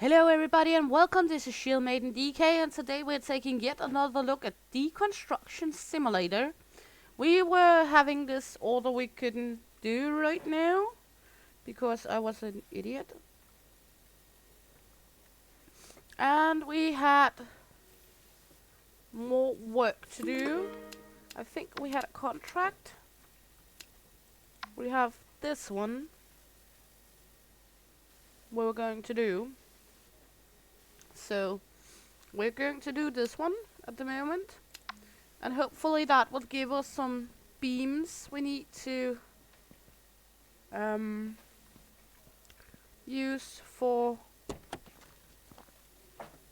Hello everybody and welcome, this is Shield Maiden DK and today we're taking yet another look at Deconstruction Simulator. We were having this order we couldn't do right now because I was an idiot. And we had more work to do. I think we had a contract. We have this one we're going to do. So we're going to do this one at the moment, and hopefully that will give us some beams we need to use for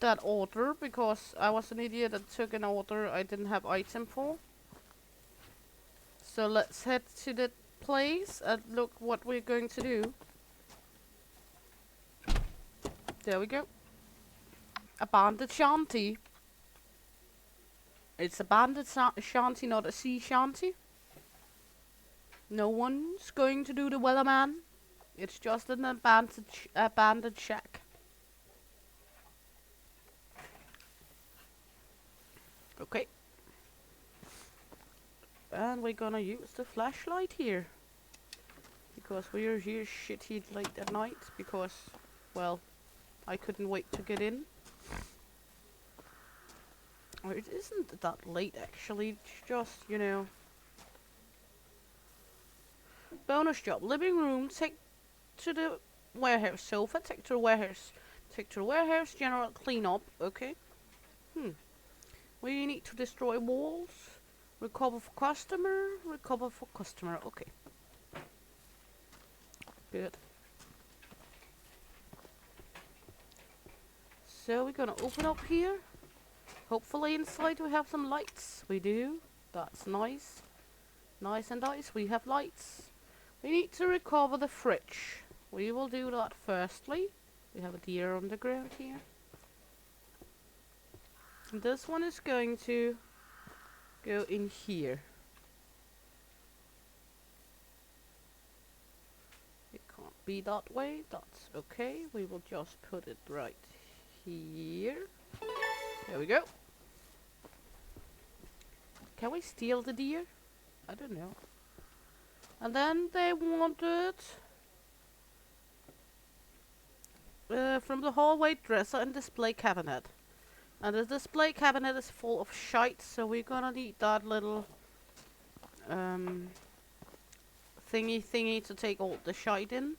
that order, because I was an idiot and took an order I didn't have item for. So let's head to the place and look what we're going to do. There we go. A bandit shanty. It's a bandit shanty, not a sea shanty. No one's going to do the wellerman. It's just an abandoned shack. Okay. And we're gonna use the flashlight here, because we're here shitty late at night, because, well, I couldn't wait to get in. Or it isn't that late actually, it's just, you know. Bonus job, living room, take to the warehouse, sofa, take to the warehouse. Take to the warehouse, general cleanup, okay. We need to destroy walls, recover for customer, okay. Good. So we're gonna open up here. Hopefully inside we have some lights. We do. That's nice. Nice and nice. We have lights. We need to recover the fridge. We will do that firstly. We have a deer on the ground here. And this one is going to go in here. It can't be that way. That's okay. We will just put it right here. There we go. Can we steal the deer? I don't know. And then they wanted from the hallway dresser and display cabinet. And the display cabinet is full of shite, so we're gonna need that little thingy to take all the shite in.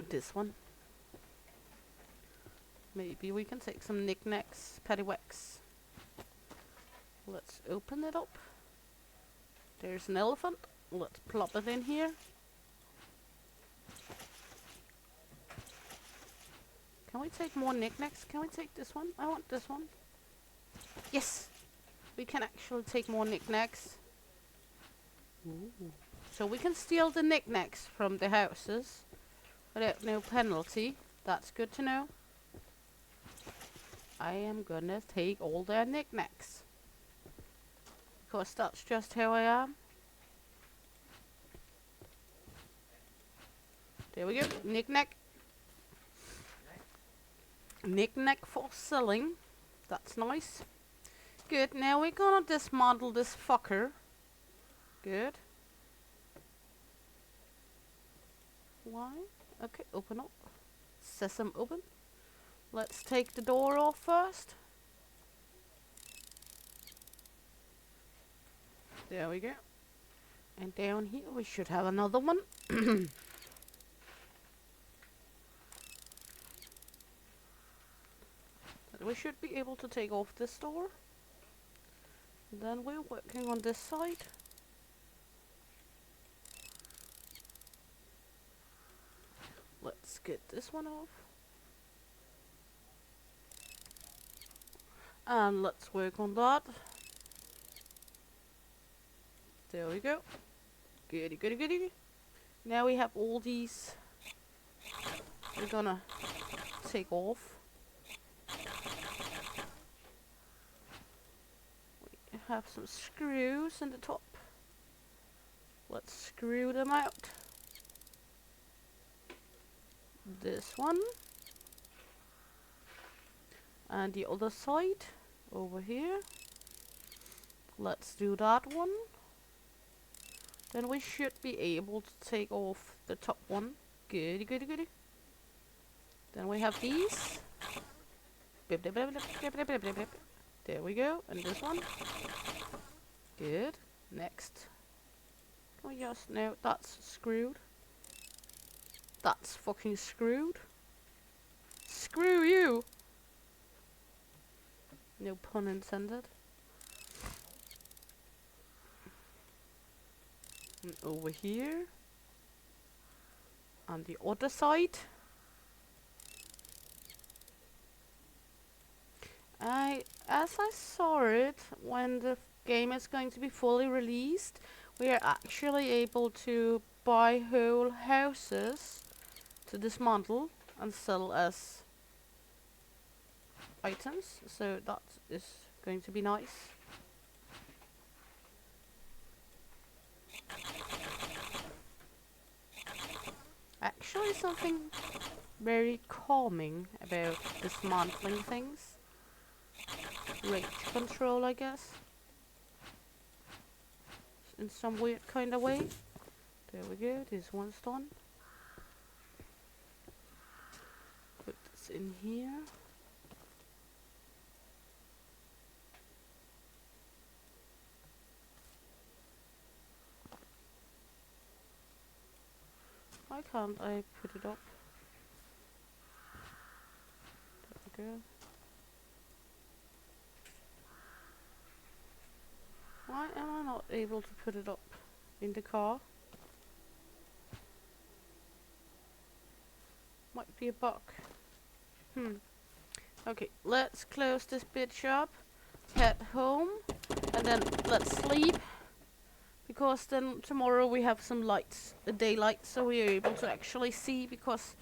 This one. Maybe we can take some knickknacks, paddywhacks. Let's open it up. There's an elephant. Let's plop it in here. Can we take more knickknacks? Can we take this one? I want this one. Yes! We can actually take more knickknacks. Ooh. So we can steal the knickknacks from the houses without no penalty. That's good to know. I am gonna take all their knickknacks, because that's just how I am. There we go. Knickknack. Knickknack for selling. That's nice. Good. Now we're gonna dismantle this fucker. Good. Why? Okay, open up. Sesame open. Let's take the door off first. There we go. And down here we should have another one. We should be able to take off this door. Then we're working on this side. Let's get this one off. And let's work on that. There we go. Goody, goody, goody. Now we have all these. We're gonna take off. We have some screws in the top. Let's screw them out. this one. And the other side over here. Let's do that one. Then we should be able to take off the top one. Goody, goody, goody. Then we have these. Bip, bip, bip, bip, bip, bip, bip, bip, bip. There we go. And this one. Good. Next. Can we just... No, that's screwed. That's fucking screwed. Screw you! No pun intended. And over here. On the other side. As I saw it, when the game is going to be fully released, we are actually able to buy whole houses to dismantle and sell as items, so that is going to be nice. Actually, something very calming about dismantling things. Rage control, I guess. In some weird kind of way. There we go, this one's done. Put this in here. Why can't I put it up? There we go. Why am I not able to put it up in the car? Might be a bug. Okay, let's close this bitch up, head home, and then let's sleep. Because then tomorrow we have some lights, a daylight, so we are able to actually see, because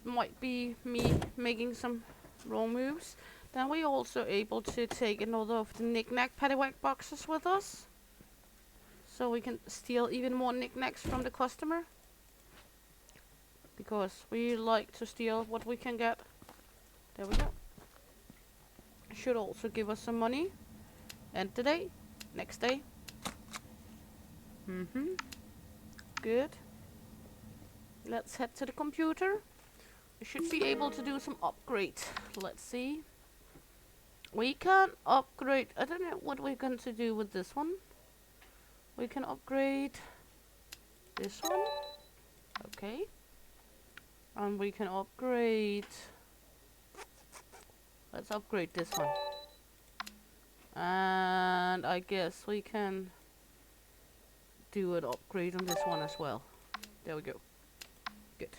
might be me making some wrong moves. Then we're also able to take another of the knick-knack paddywhack boxes with us. So we can steal even more knickknacks from the customer. Because we like to steal what we can get. There we go. Should also give us some money. End today, next day. Good. Let's head to the computer. We should be able to do some upgrades. Let's see. We can upgrade. I don't know what we're going to do with this one. We can upgrade this one. Okay. And we can upgrade. Let's upgrade this one. And I guess we can do an upgrade on this one as well. There we go. Good.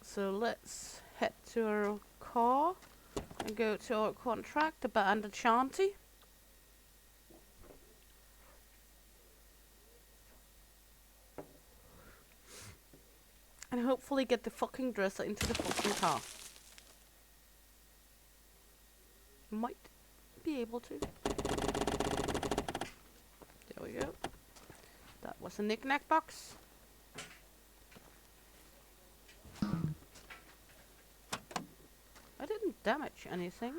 So let's head to our car and go to our contract, the abandoned shanty. And hopefully get the fucking dresser into the fucking car. Might be able to. There we go. That was a knick-knack box. I didn't damage anything.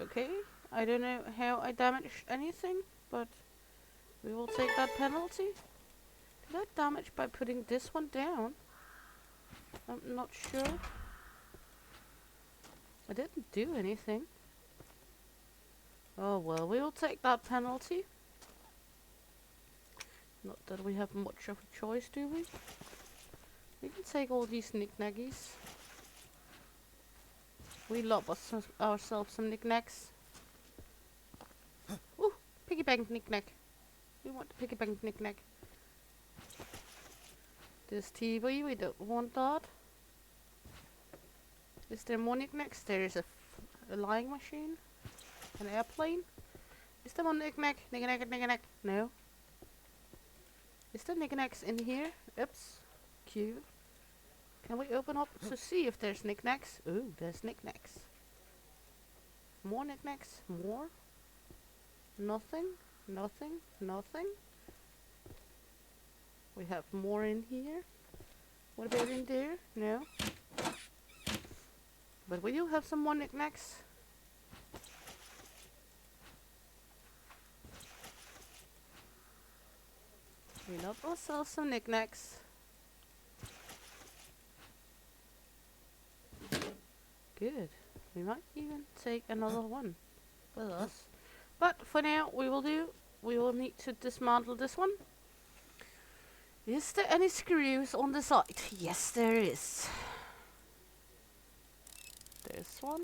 Okay, I don't know how I damaged anything, but we will take that penalty. Did I damage by putting this one down? I'm not sure. I didn't do anything. Oh well, we will take that penalty. Not that we have much of a choice, do we? We can take all these knick-knackies. We love ourselves some knick-knacks. Ooh, piggy bank knick-knack. We want the piggy bank knick-knack. This TV, we don't want that. Is there more knick-knacks? There is a lying machine. An airplane. Is there more knick-knack? Knick-knack, knick-knack. No. Is there knick-knacks in here? Oops. Cute. Can we open up to see if there's knick-knacks? Ooh, there's knick-knacks. More knick-knacks? More? Nothing? Nothing? Nothing? We have more in here. What about in there? No. But we do have some more knickknacks. We love ourselves some knickknacks. Good. We might even take another one with us. But for now, we will need to dismantle this one. Is there any screws on the side? Yes, there is. This one.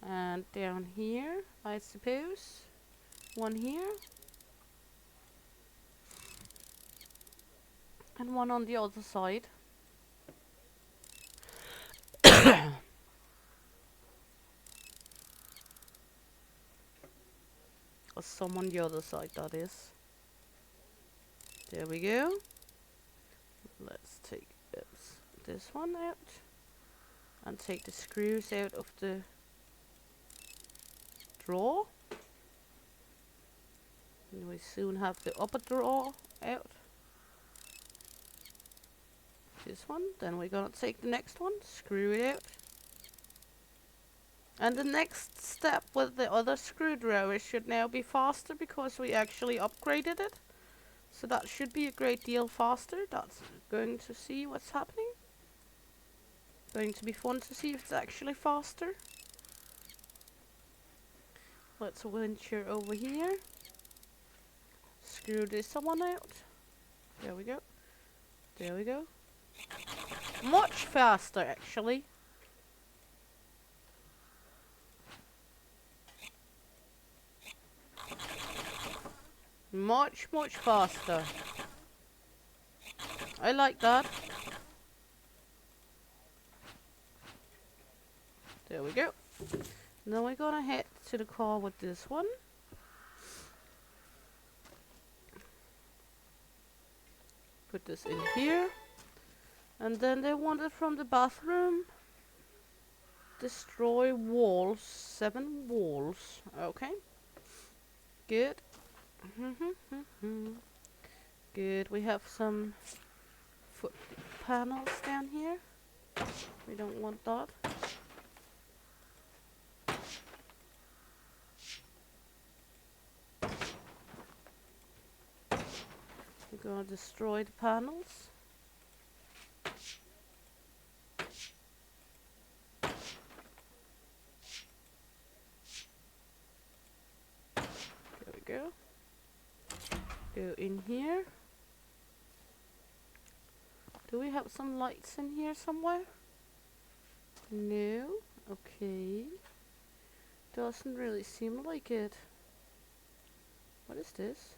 And down here, I suppose. One here. And one on the other side. Or some on the other side, that is. There we go. Let's take this one out. And take the screws out of the drawer. And we soon have the upper drawer out. This one. Then we're gonna take the next one, screw it out. And the next step with the other screwdriver should now be faster because we actually upgraded it. So that should be a great deal faster. That's going to see what's happening. Going to be fun to see if it's actually faster. Let's venture over here. Screw this one out. There we go. There we go. Much faster, actually. Much faster. I like that. There we go. Now we're gonna head to the car with this one. Put this in here. And then they wanted from the bathroom. Destroy walls. 7 walls. Okay. Good. Good. We have some foot panels down here. We don't want that. We're gonna destroy the panels. There we go. Go in here. Do we have some lights in here somewhere? No. Okay. Doesn't really seem like it. What is this?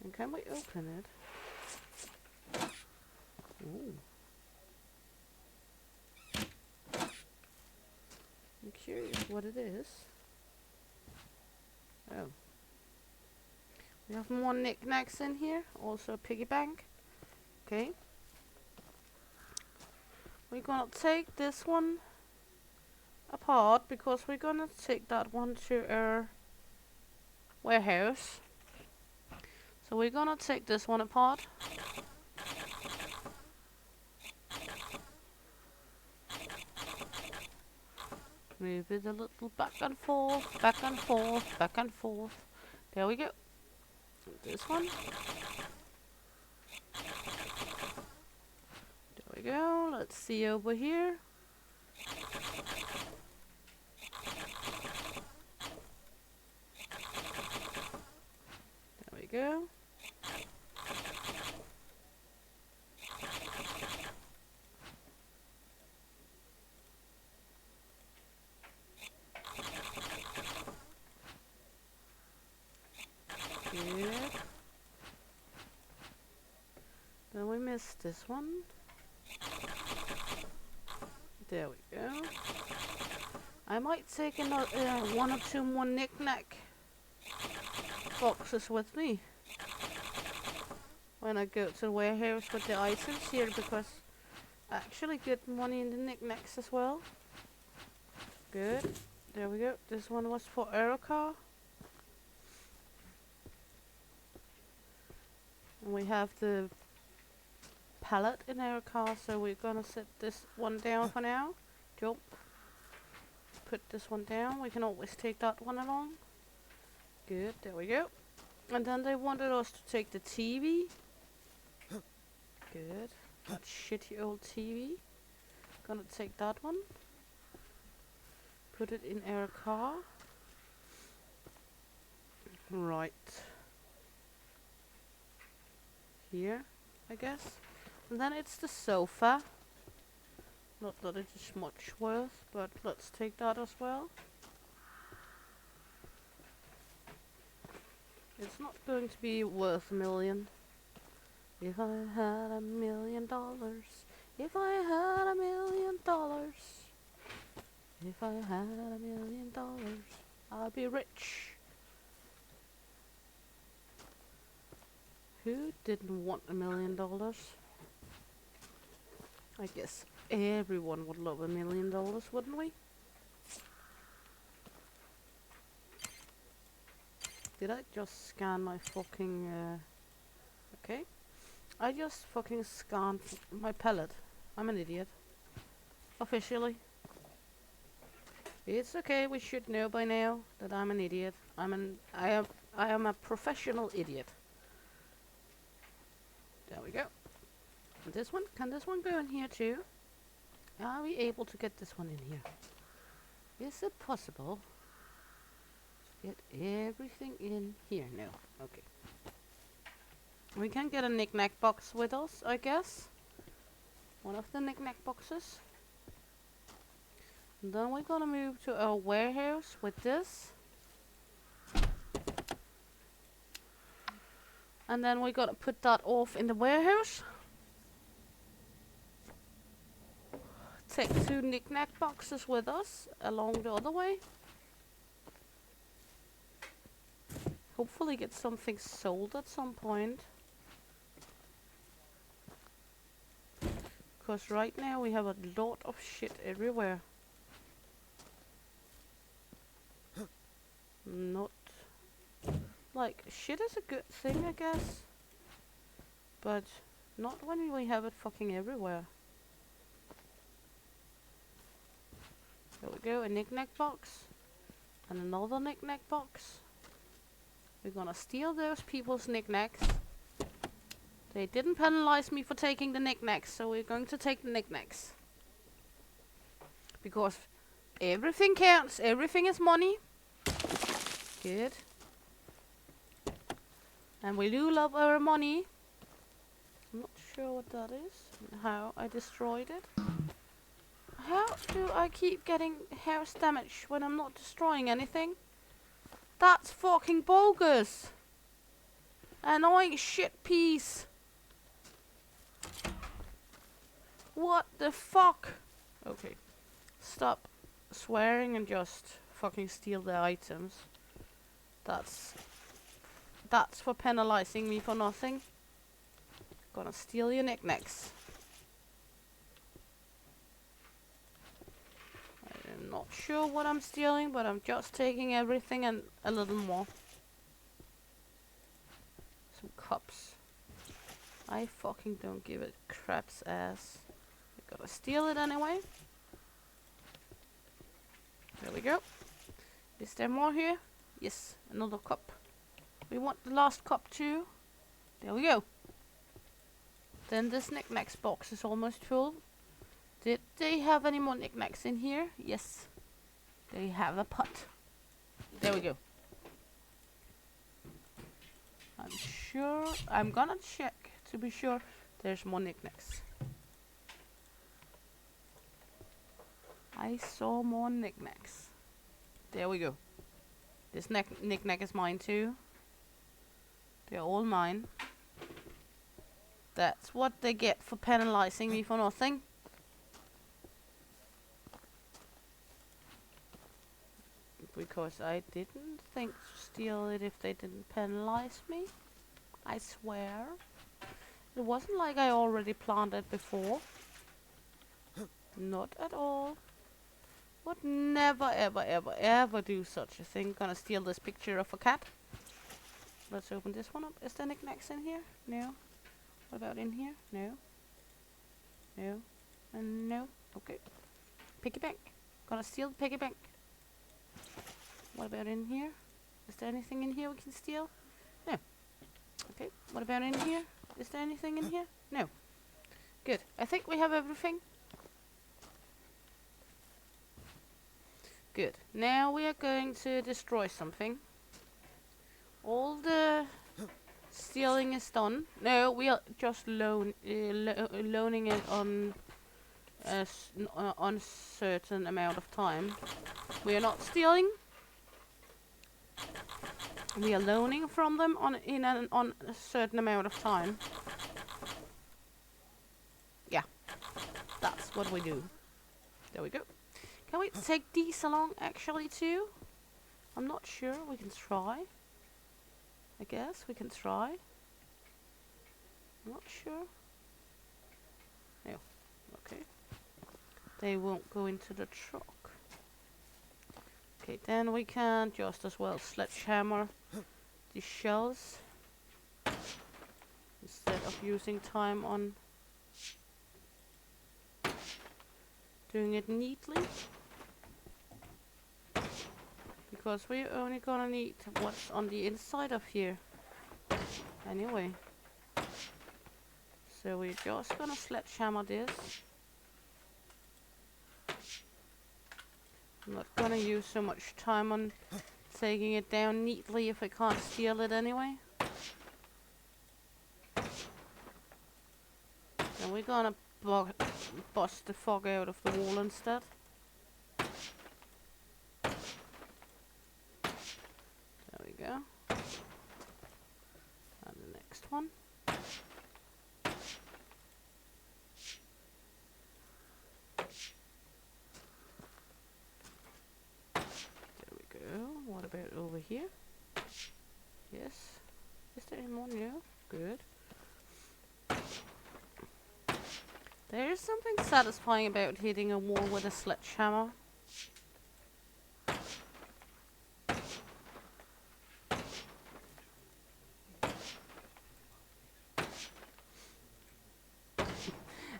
And can we open it? Ooh. I'm curious what it is. Oh. We have more knickknacks in here. Also a piggy bank. Okay. We're gonna take this one apart because we're gonna take that one to our warehouse. So we're gonna take this one apart. Move it a little back and forth, back and forth, back and forth. There we go. This one. There we go. Let's see over here. There we go. Good. Then we missed this one. There we go. I might take another 1 or 2 more knick-knack boxes with me when I go to the warehouse with the items here because I actually get money in the knick-knacks as well. Good. There we go. This one was for Erica. And we have the pallet in our car, so we're gonna set this one down for now. Jump. Put this one down. We can always take that one along. Good, there we go. And then they wanted us to take the TV. Good. That shitty old TV. Gonna take that one. Put it in our car. Right. Here, I guess. And then it's the sofa. Not that it is much worth, but let's take that as well. It's not going to be worth $1 million. If I had $1 million. If I had $1 million. If I had $1 million, I'd be rich. Who didn't want $1 million? I guess everyone would love $1 million, wouldn't we? Did I just scan my fucking, okay. I just fucking scanned my pallet. I'm an idiot. Officially. It's okay, we should know by now that I'm an idiot. I am a professional idiot. There we go. And this one, can this one go in here too? Are we able to get this one in here? Is it possible to get everything in here? No. Okay. We can get a knick-knack box with us, I guess. One of the knick-knack boxes. And then we're gonna move to our warehouse with this. And then we're gonna put that off in the warehouse. Take 2 knick-knack boxes with us along the other way. Hopefully get something sold at some point. Because right now we have a lot of shit everywhere. Not like shit is a good thing, I guess, but not when we have it fucking everywhere. There we go, a knick-knack box and another knick-knack box. We're gonna steal those people's knick-knacks. They didn't penalize me for taking the knick-knacks, so we're going to take the knick-knacks. Because everything counts, everything is money. Good. And we do love our money. I'm not sure what that is and how I destroyed it. How do I keep getting house damage when I'm not destroying anything? That's fucking bogus. Annoying shit piece. What the fuck? Okay. Stop swearing and just fucking steal the items. That's for penalizing me for nothing. Gonna steal your knickknacks. I'm not sure what I'm stealing, but I'm just taking everything and a little more. Some cups. I fucking don't give a crap's ass. I gotta steal it anyway. There we go. Is there more here? Yes, another cup. We want the last cup too. There we go. Then this knickknacks box is almost full. Did they have any more knickknacks in here? Yes. They have a pot. There we go. I'm sure. I'm gonna check to be sure there's more knickknacks. I saw more knickknacks. There we go. This knickknack is mine too. They're all mine. That's what they get for penalizing me for nothing. Because I didn't think to steal it if they didn't penalize me. I swear. It wasn't like I already planned it before. Not at all. Would never, ever, ever, ever do such a thing. Gonna steal this picture of a cat. Let's open this one up. Is there knickknacks in here? No. What about in here? No. No. And no. Okay. Piggy bank. Gonna steal the piggy bank. What about in here? Is there anything in here we can steal? No. Okay. What about in here? Is there anything in here? No. Good. I think we have everything. Good. Now we are going to destroy something. All the stealing is done. No, we are just loaning it on a uncertain amount of time. We are not stealing. We are loaning from them on a certain amount of time. Yeah, that's what we do. There we go. Can we take these along actually too? I'm not sure. We can try. I guess we can try. I'm not sure. No. Okay. They won't go into the truck. Okay, then we can just as well sledgehammer the shells instead of using time on doing it neatly. Because we're only gonna need what's on the inside of here anyway. So we're just gonna sledgehammer this. I'm not gonna use so much time on taking it down neatly if I can't steal it anyway. And we're gonna bust the fog out of the wall instead. There we go. And the next one. There we go. What about over here? Yes. Is there any more? No. Good. There is something satisfying about hitting a wall with a sledgehammer.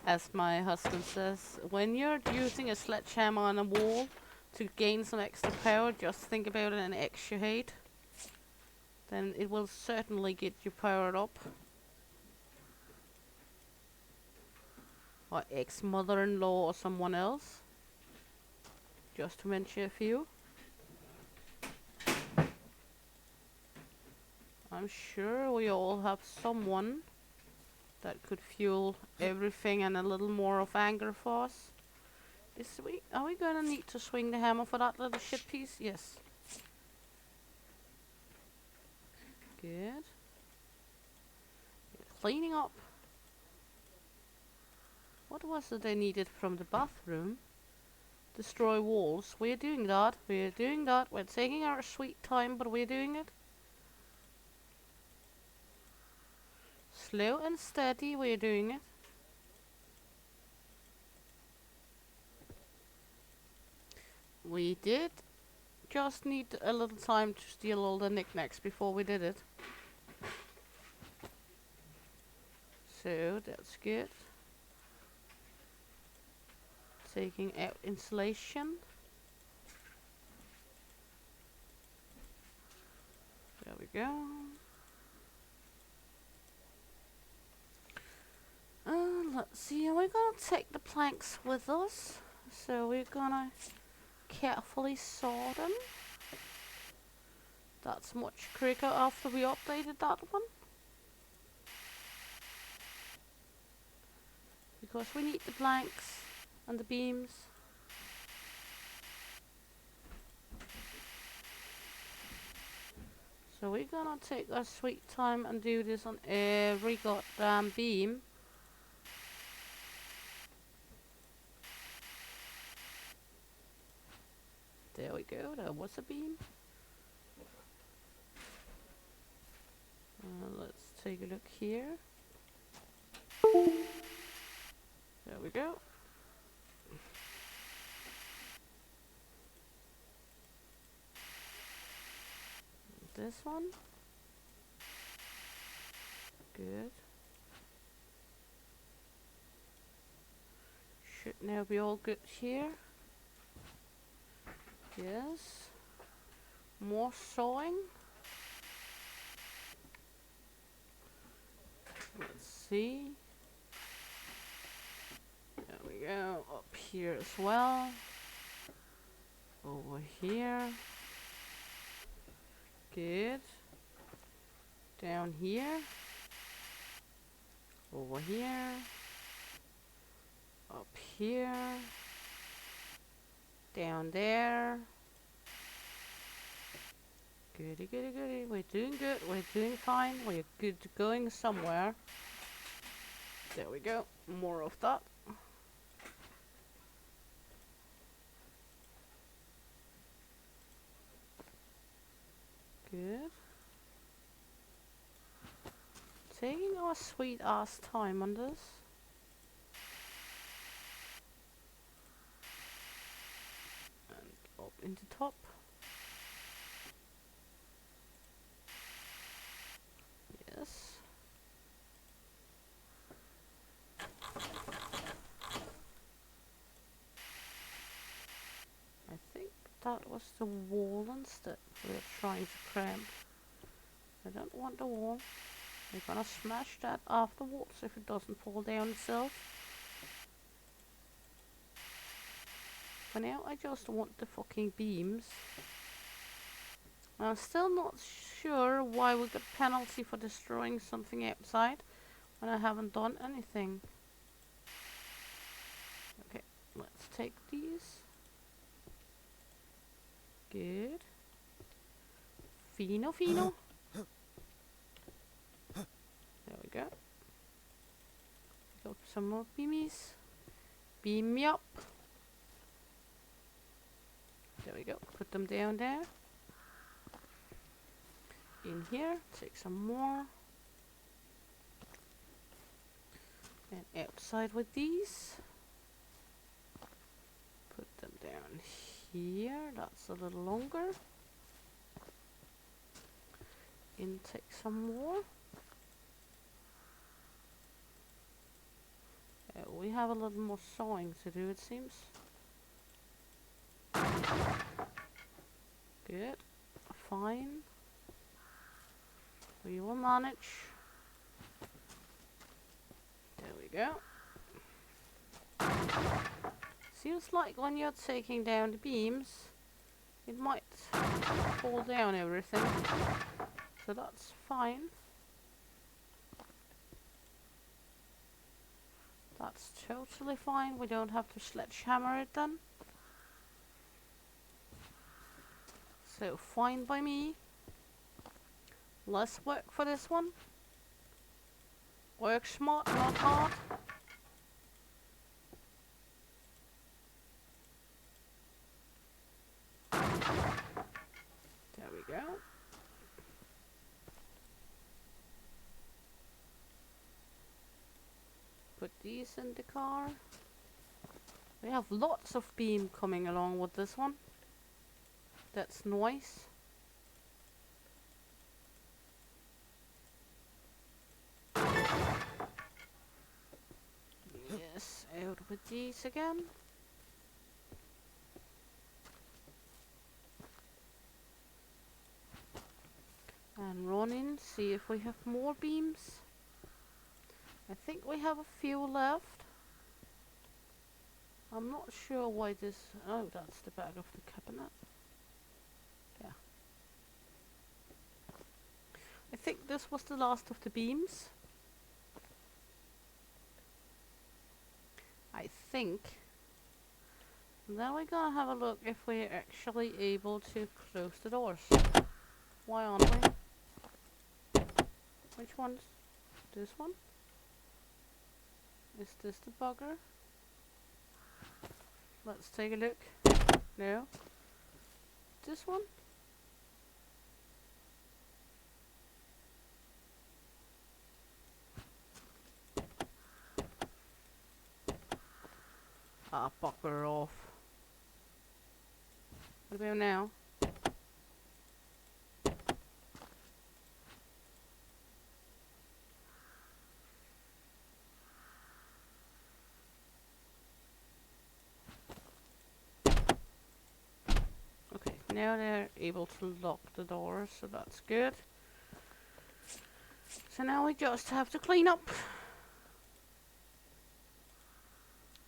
As my husband says, when you're using a sledgehammer on a wall to gain some extra power, just think about it in extra height. Then it will certainly get you powered up. Or ex-mother-in-law or someone else. Just to mention a few. I'm sure we all have someone that could fuel everything and a little more of anger for us. Are we gonna need to swing the hammer for that little shit piece? Yes. Good. Cleaning up. What was it they needed from the bathroom? Destroy walls. We're doing that. We're doing that. We're taking our sweet time, but we're doing it. Slow and steady, we're doing it. We did just need a little time to steal all the knickknacks before we did it. So that's good. Taking out insulation. There we go. Let's see, we're gonna take the planks with us. So we're gonna carefully saw them. That's much quicker after we updated that one. Because we need the planks and the beams. So we're gonna take our sweet time and do this on every goddamn beam. There we go, there was a beam. Let's take a look here. There we go. This one. Good. Should now be all good here. Yes. More sawing. Let's see. There we go. Up here as well. Over here. Good. Down here. Over here. Up here. Down there. Goody, goody, goody. We're doing good. We're doing fine. We're good going somewhere. There we go. More of that. Good. Taking our sweet ass time on this. And up into top. Yes. I think that was the wall instead we're trying to cramp. I don't want the wall. We're gonna smash that afterwards if it doesn't fall down itself. For now I just want the fucking beams. I'm still not sure why we got penalty for destroying something outside when I haven't done anything. Okay, let's take these. Good. Fino, fino. There we go. Got some more beamies. Beam me up. There we go. Put them down there. In here. Take some more. And outside with these. Put them down here. That's a little longer. In take some more. We have a little more sawing to do, it seems. Good. Fine. We will manage. There we go. Seems like when you're taking down the beams, it might fall down everything. So that's fine. That's totally fine. We don't have to sledgehammer it then. So fine by me. Less work for this one. Work smart, not hard. There we go. Put these in the car. We have lots of beam coming along with this one. That's nice. Yes, out with these again. And run in, see if we have more beams. I think we have a few left. I'm not sure why this... Oh, that's the back of the cabinet. Yeah. I think this was the last of the beams. I think. And then we're gonna have a look if we're actually able to close the doors. Why aren't we? Which one's this one? Is this the bugger? Let's take a look. No. This one? Ah, bugger off. What about now? Now they're able to lock the doors, so that's good. So now we just have to clean up.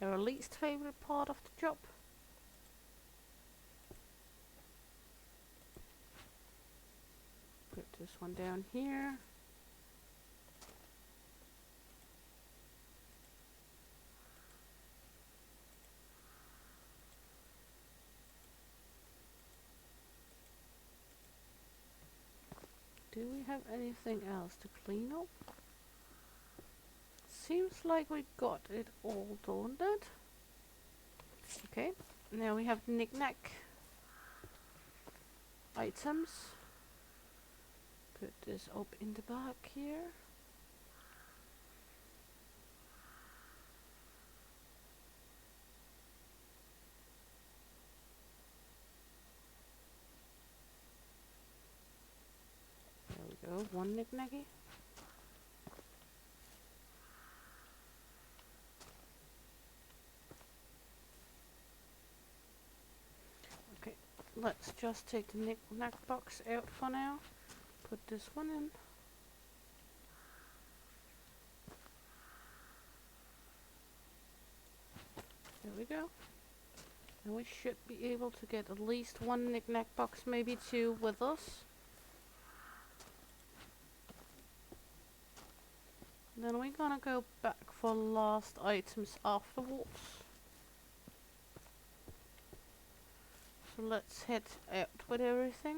Our least favorite part of the job. Put this one down here. Do we have anything else to clean up? Seems like we got it all done. Okay, now we have knick-knack items. Put this up in the back here. There we go, one knick-knacky. Okay, let's just take the knick-knack box out for now. Put this one in. There we go. And we should be able to get at least one knick-knack box, maybe two with us. Then we're gonna go back for last items afterwards. So let's head out with everything.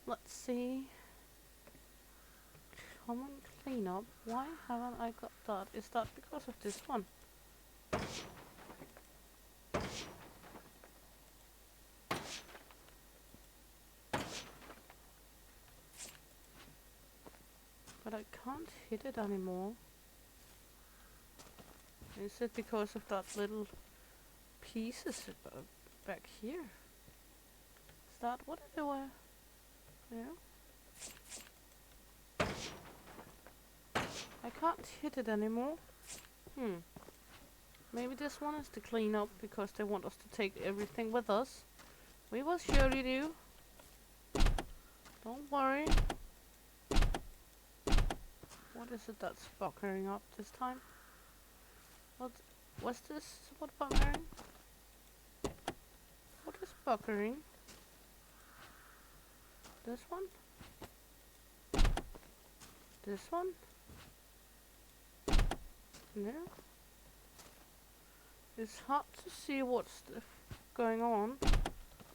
Let's see. Common cleanup. Why haven't I got that? Is that because of this one? But I can't hit it anymore. Is it because of that little pieces back here? Is that what it was? Yeah. I can't hit it anymore. Maybe this one is to clean up because they want us to take everything with us. We will surely do. Don't worry. What is it that's buckering up this time? What's this? What buckering? What is buckering? This one? This one? No. It's hard to see what's going on.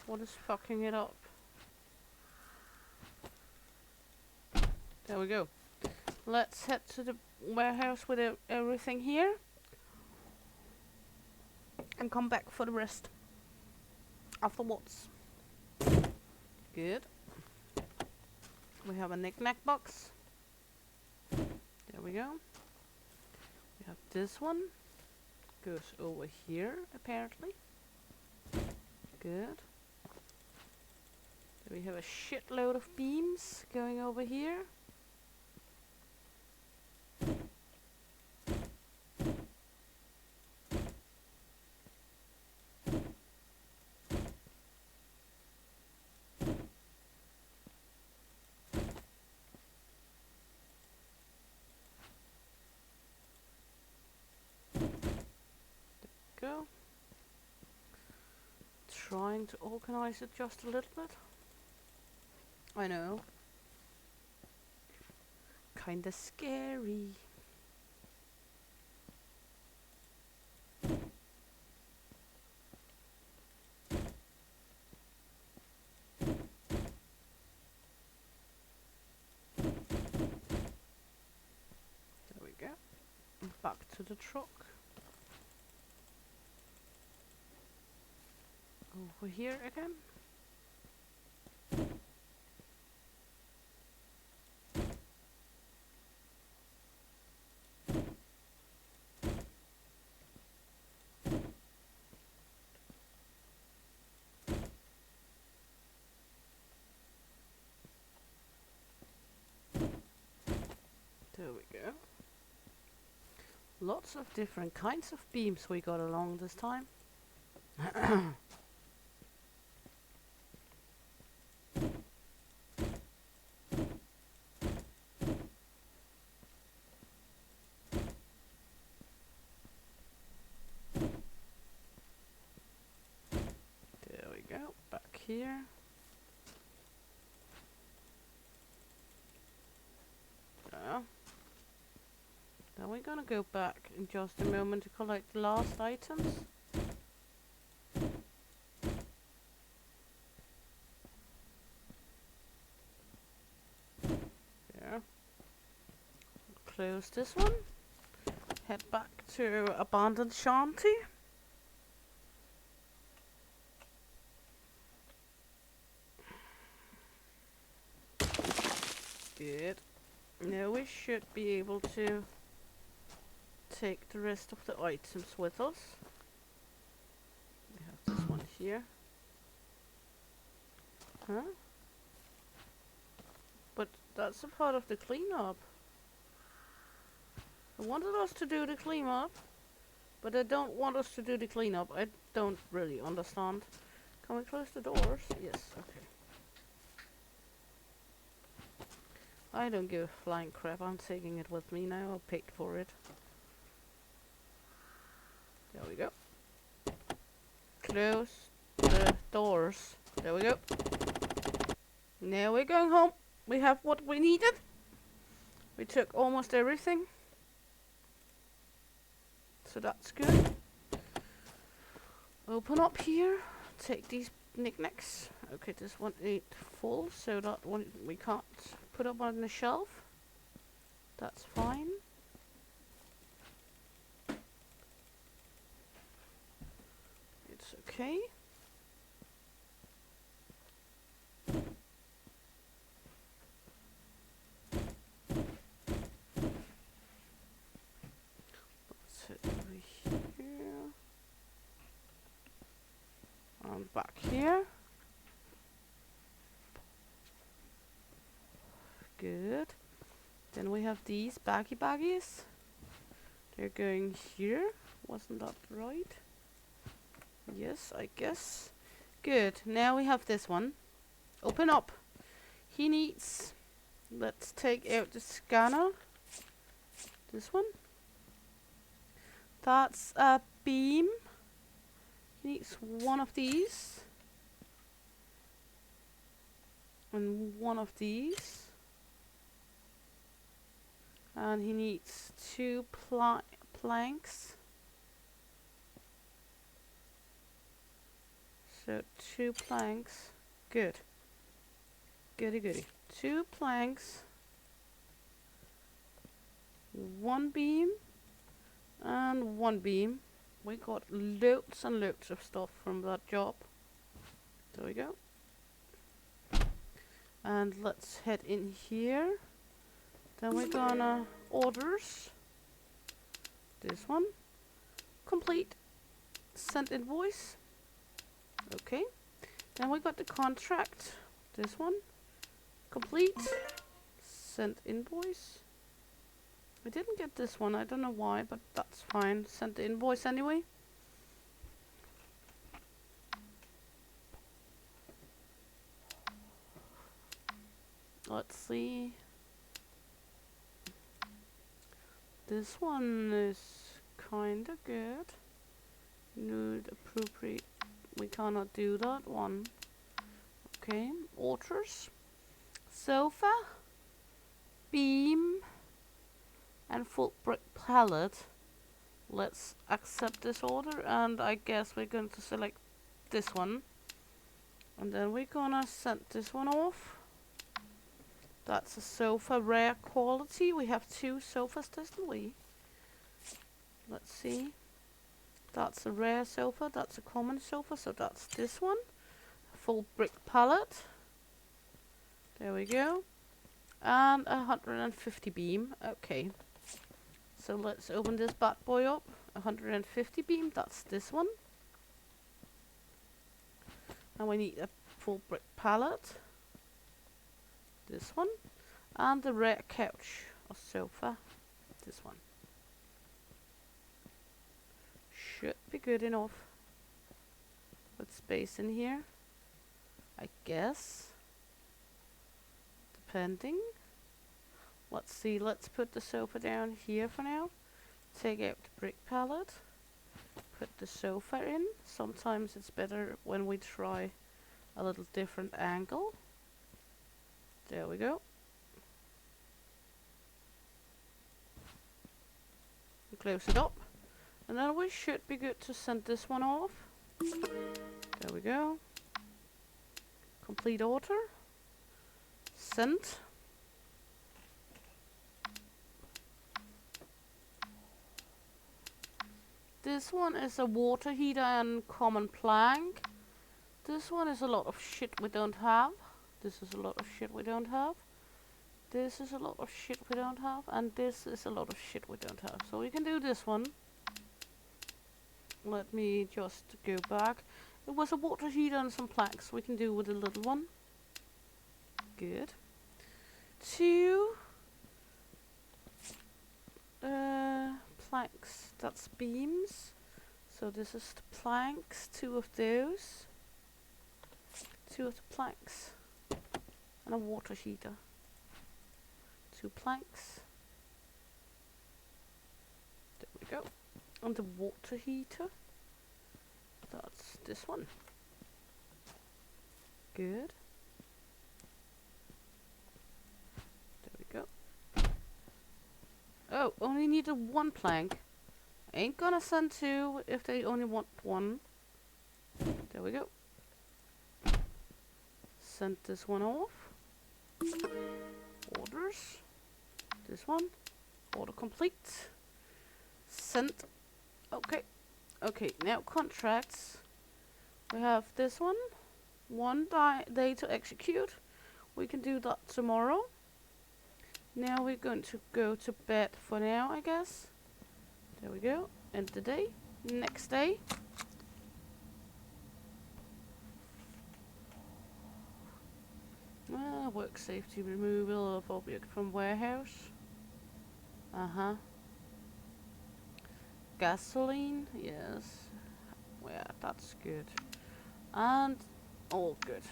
What is fucking it up? There we go. Let's head to the warehouse with everything here. And come back for the rest. Afterwards. Good. We have a knick-knack box. There we go. We have this one. Goes over here, apparently. Good. We have a shitload of beams going over here. Go. Trying to organize it just a little bit. I know. Kinda scary. There we go. Back to the truck. Over here again. There we go. Lots of different kinds of beams we got along this time. There we go. Back here. Yeah. Then we're gonna go back in just a moment to collect the last items. There. Close this one. Head back to abandoned shanty. Good. Now we should be able to take the rest of the items with us. We have this one here. Huh? But that's a part of the cleanup. I wanted us to do the cleanup, but I don't want us to do the cleanup. I don't really understand. Can we close the doors? Yes, okay. I don't give a flying crap. I'm taking it with me now. I paid for it. There we go. Close the doors. There we go. Now we're going home. We have what we needed. We took almost everything. So that's good. Open up here. Take these knickknacks. Okay, this one ain't full, so that one we can't put up on the shelf. That's fine. It's okay. Let's hit over here. And back here. Good. Then we have these baggies. They're going here. Wasn't that right? Yes, I guess. Good. Now we have this one. Open up. He needs... Let's take out the scanner. This one. That's a beam. He needs one of these. And one of these. And he needs two planks. So 2 planks. Good. Goody goody. 2 planks. 1 beam. And 1 beam. We got loads and loads of stuff from that job. There we go. And let's head in here. Then we're gonna orders. This one. Complete. Send invoice. Okay. Then we got the contract. This one. Complete. Send invoice. I didn't get this one. I don't know why, but that's fine. Send the invoice anyway. Let's see. This one is kinda good. Nude appropriate. We cannot do that one. Okay. Orders. Sofa. Beam. And full brick pallet. Let's accept this order, and I guess we're going to select this one. And then we're gonna send this one off. That's a sofa, rare quality. We have 2 sofas, didn't we? Let's see. That's a rare sofa, that's a common sofa, so that's this one. Full brick pallet. There we go. And 150 beam. Okay. So let's open this bad boy up. 150 beam, that's this one. And we need a full brick pallet. This one. And the rare couch or sofa. This one. Should be good enough. Put space in here, I guess. Depending. Let's see, let's put the sofa down here for now. Take out the brick palette. Put the sofa in. Sometimes it's better when we try a little different angle. There we go. Close it up. And then we should be good to send this one off. There we go. Complete order. Send. This one is a water heater and common plank. This one is a lot of shit we don't have. This is a lot of shit we don't have. This is a lot of shit we don't have. And this is a lot of shit we don't have. So we can do this one. Let me just go back. It was a water heater and some planks. We can do with a little one. Good. 2 planks. That's beams. So this is the planks. 2 of those. 2 of the planks. And a water heater. 2 planks. There we go. And the water heater. That's this one. Good. There we go. Oh, only needed 1 plank. Ain't gonna send 2 if they only want 1. There we go. Send this one off. Orders. This one. Order complete. Sent. Okay. Okay, now contracts. We have this one. 1 day to execute. We can do that tomorrow. Now we're going to go to bed for now, I guess. There we go. End the day. Next day. Work safety removal of object from warehouse. Gasoline, yes. Yeah, that's good. And all good.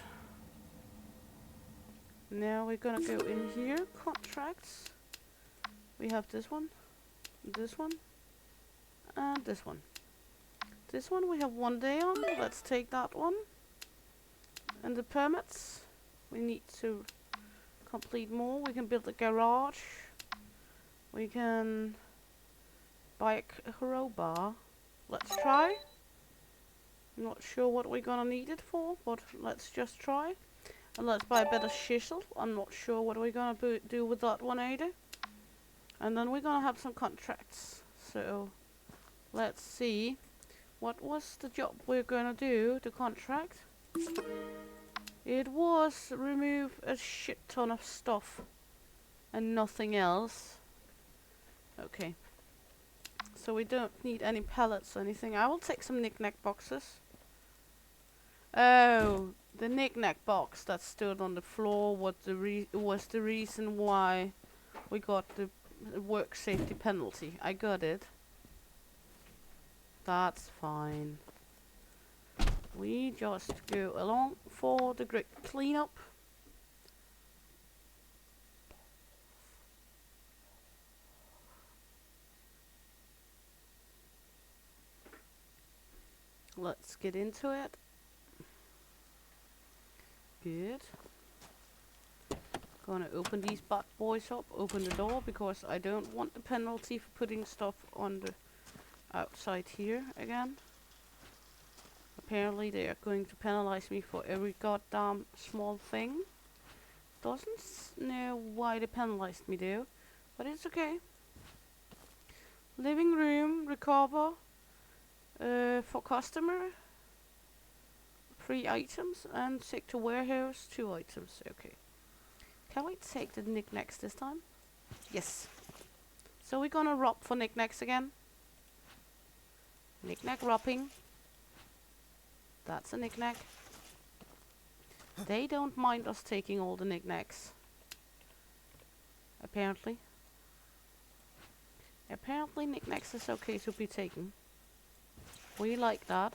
Now we're gonna go in here. Contracts. We have this one, and this one. This one we have 1 day on. Let's take that one. And the permits. We need to complete more. We can build a garage. We can buy a crowbar. Let's try. I'm not sure what we're gonna need it for, but let's just try. And let's buy a better chisel. I'm not sure what we're gonna do with that one either. And then we're gonna have some contracts. So let's see. What was the job we're gonna do? The contract. It was remove a shit ton of stuff and nothing else. Okay. So we don't need any pallets or anything. I will take some knick-knack boxes. Oh, the knick-knack box that stood on the floor was the reason why we got the work safety penalty. I got it. That's fine. We just go along for the great cleanup. Let's get into it. Good. Gonna open these bad boys up. Open the door because I don't want the penalty for putting stuff on the outside here again. Apparently they are going to penalize me for every goddamn small thing. Doesn't know why they penalized me though, but it's okay. Living room, recover for customer, 3 items, and take to warehouse, 2 items. Okay. Can we take the knickknacks this time? Yes. So we're gonna rob for knickknacks again. Knickknack robbing. That's a knickknack. They don't mind us taking all the knickknacks. Apparently. Apparently knickknacks is okay to be taken. We like that.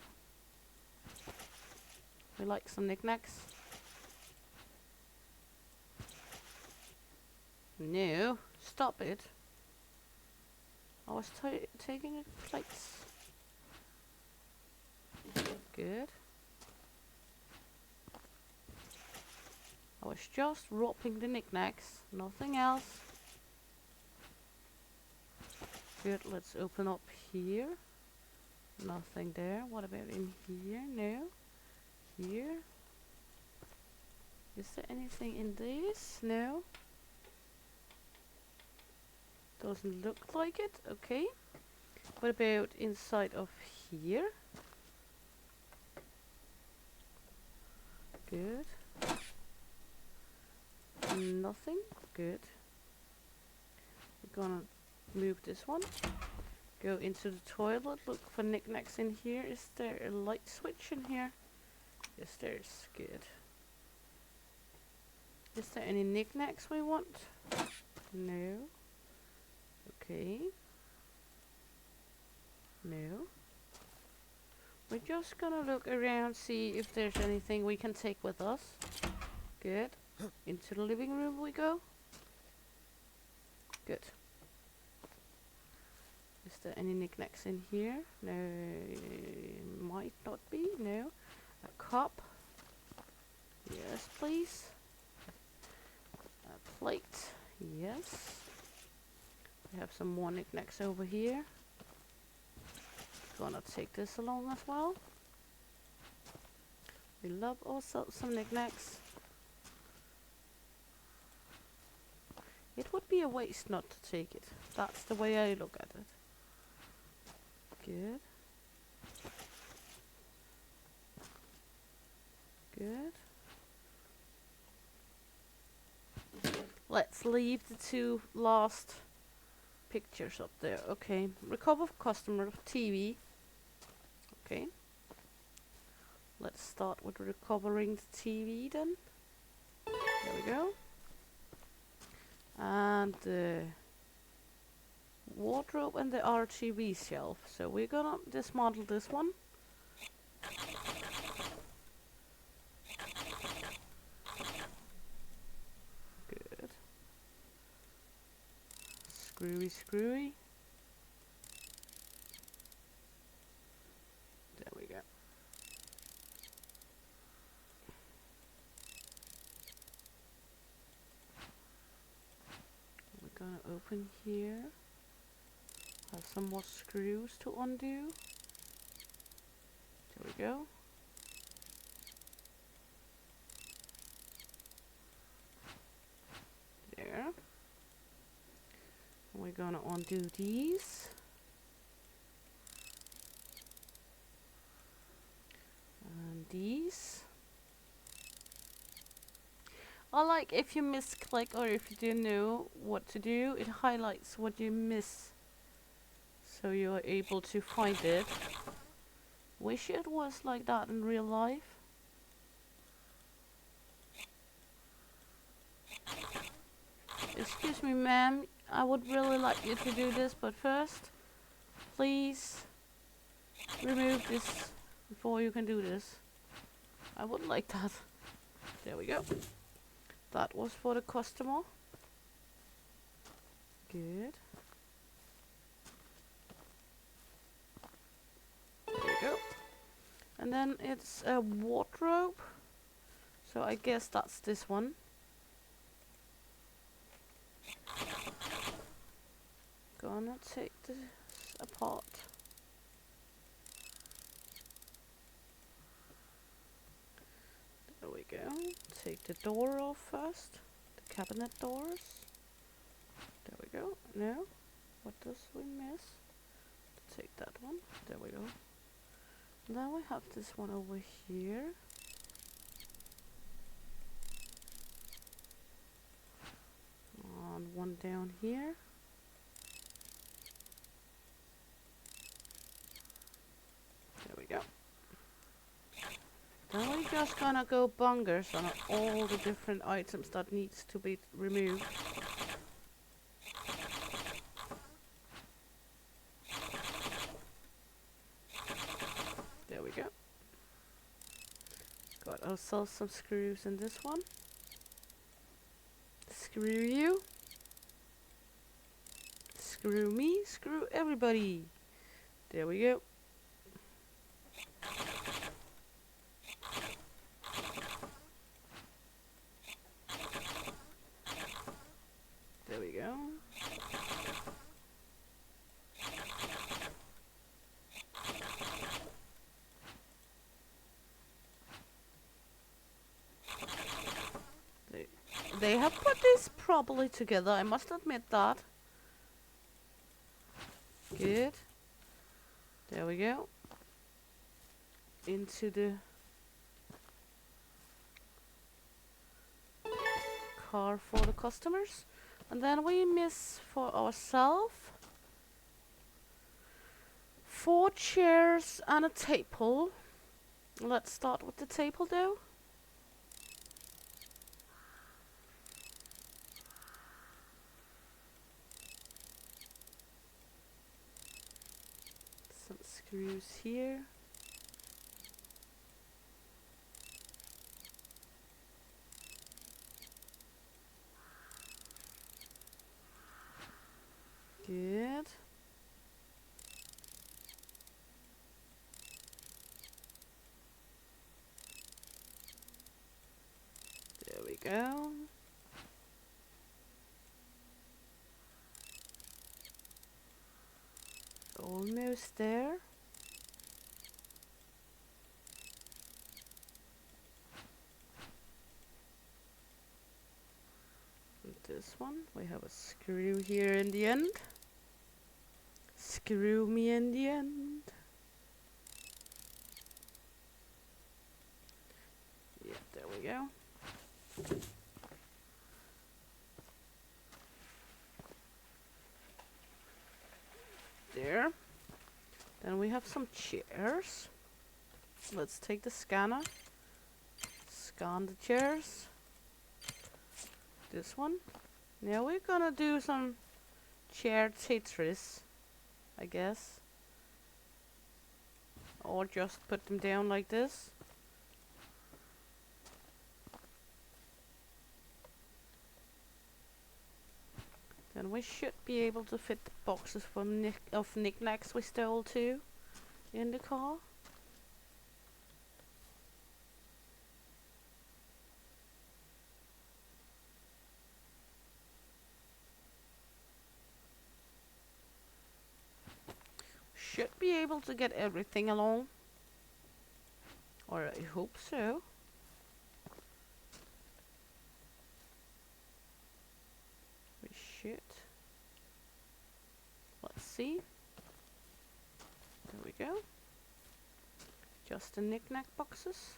We like some knickknacks. No, stop it. I was taking a plates. Good. I was just wrapping the knickknacks, nothing else. Good, let's open up here. Nothing there. What about in here? No. Here. Is there anything in this? No. Doesn't look like it. Okay. What about inside of here? Good. Nothing. Good. We're gonna move this one. Go into the toilet. Look for knickknacks in here. Is there a light switch in here? Yes, there is. Good. Is there any knickknacks we want? No. Okay. No. We're just gonna look around, see if there's anything we can take with us. Good. Into the living room we go. Good. Is there any knickknacks in here? No. Might not be. No. A cup. Yes, please. A plate. Yes. We have some more knickknacks over here. Gonna take this along as well. We love also some knickknacks. It would be a waste not to take it. That's the way I look at it. Good. Good. Let's leave the two last pictures up there. Okay. Recover customer TV. Okay. Let's start with recovering the TV then. There we go. And the wardrobe and the RGB shelf. So we're gonna dismantle this one. Good. Screwy, screwy. There we go. We're gonna open here. Have some more screws to undo. There we go. There. And we're gonna undo these. And these. I like if you misclick or if you don't know what to do, it highlights what you miss. So you're able to find it. Wish it was like that in real life. Excuse me, ma'am. I would really like you to do this, but first, please remove this before you can do this. I would like that. There we go. That was for the customer. Good. There we go. And then it's a wardrobe. So I guess that's this one. Gonna take this apart. There we go. Take the door off first. The cabinet doors. There we go. No. What does we miss? Take that one. There we go. Then we have this one over here. And one down here. There we go. Then we're just gonna go bungers on all the different items that needs to be removed. There we go. Got ourselves some screws in this one. Screw you. Screw me. Screw everybody. There we go. There we go. They have put this properly together, I must admit that. Good. There we go. Into the car for the customers. And then we miss for ourselves 4 chairs and a table. Let's start with the table though. Some screws here. Good. There we go. Almost there. And this one, we have a screw here in the end. Screw me in the end. Yeah, there we go. There. Then we have some chairs. Let's take the scanner. Scan the chairs. This one. Now we're gonna do some chair Tetris, I guess. Or just put them down like this. Then we should be able to fit the boxes from knickknacks we stole too in the car. Should be able to get everything along. Or I hope so. We should. Let's see. There we go. Just the knick-knack boxes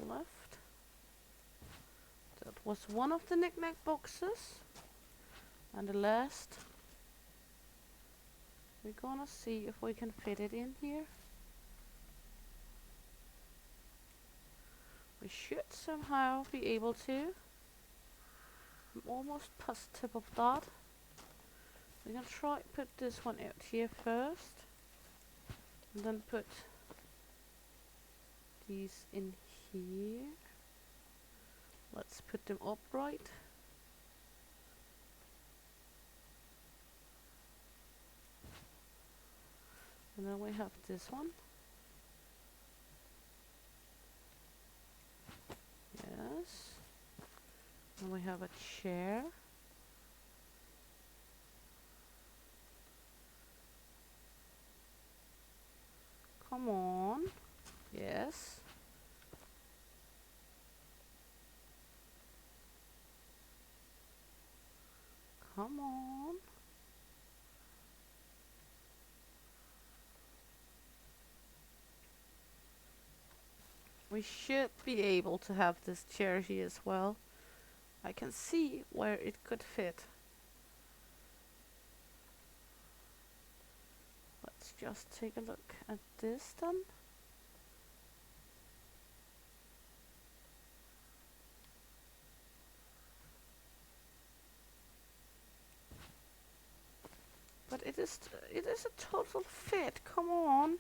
left. That was one of the knick-knack boxes. And the last. We're gonna see if we can fit it in here. We should somehow be able to. I'm almost positive of that. We're gonna try put this one out here first. And then put these in here. Let's put them upright. And then we have this one. Yes. And we have a chair. Come on. Yes. Come on. We should be able to have this chair here as well. I can see where it could fit. Let's just take a look at this then. But it is a total fit. Come on.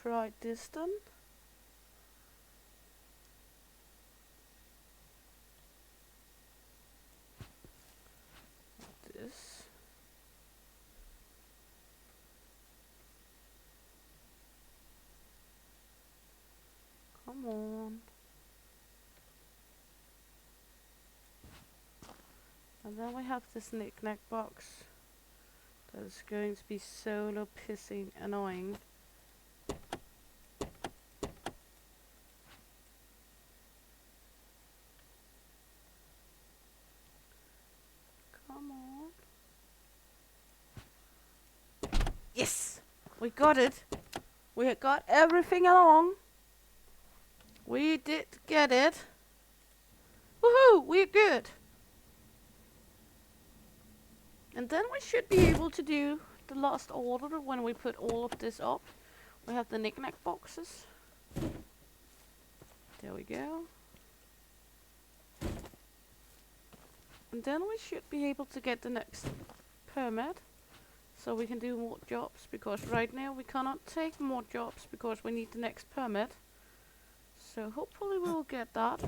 try this then. This. Come on. And then we have this knick-knack box. That is going to be solo pissing annoying. Come on. Yes! We got it! We got everything along. We did get it. Woohoo! We're good. And then we should be able to do the last order when we put all of this up. We have the knick-knack boxes. There we go. And then we should be able to get the next permit. So we can do more jobs, because right now we cannot take more jobs because we need the next permit. So hopefully we will get that.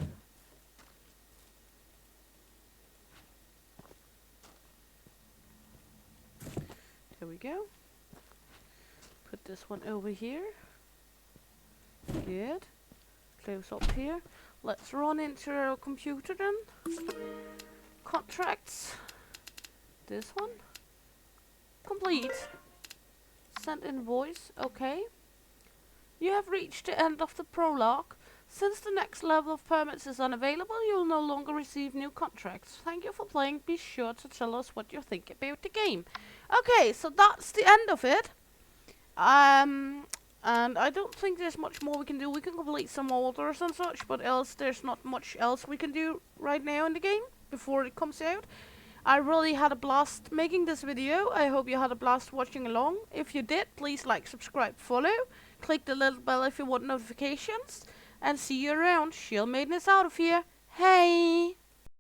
There we go. Put this one over here. Good. Close up here. Let's run into our computer then. Contracts. This one. Complete. Send invoice. Okay. You have reached the end of the prologue. Since the next level of permits is unavailable, you will no longer receive new contracts. Thank you for playing. Be sure to tell us what you think about the game. Okay, so that's the end of it. And I don't think there's much more we can do. We can complete some orders and such, but else there's not much else we can do right now in the game before it comes out. I really had a blast making this video. I hope you had a blast watching along. If you did, please like, subscribe, follow. Click the little bell if you want notifications. And see you around. Shield Maiden is out of here. Hey!